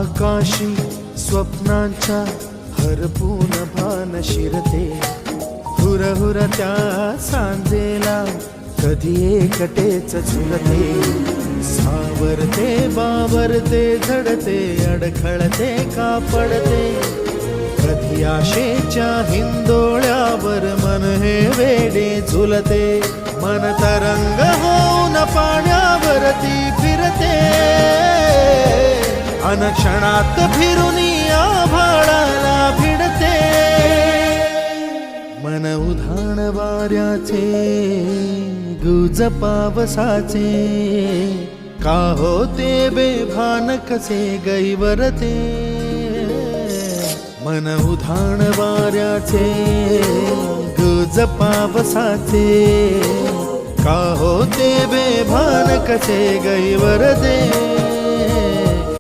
आकाशी स्वप्नांच्या हरपून भान शिरते, हुरहुर त्या सांजेला कधी एकटेच झुलते, सावरते बावरते झडते अडखळते का पडते, कधी आशेच्या हिंदोळ्यावर मन हे वेडे झुलते, मन तरंग होऊन पाण्यावरती फिरते, अनक्षणात फिरून आभाळाला भिडते, मन उधाण वाऱ्याचे गुज पावसाचे, का होते बेभान कसे गैवरते, मन उधाण वाऱ्याचे गुज पावसाचे, का होते बेभान कसे गैवरते.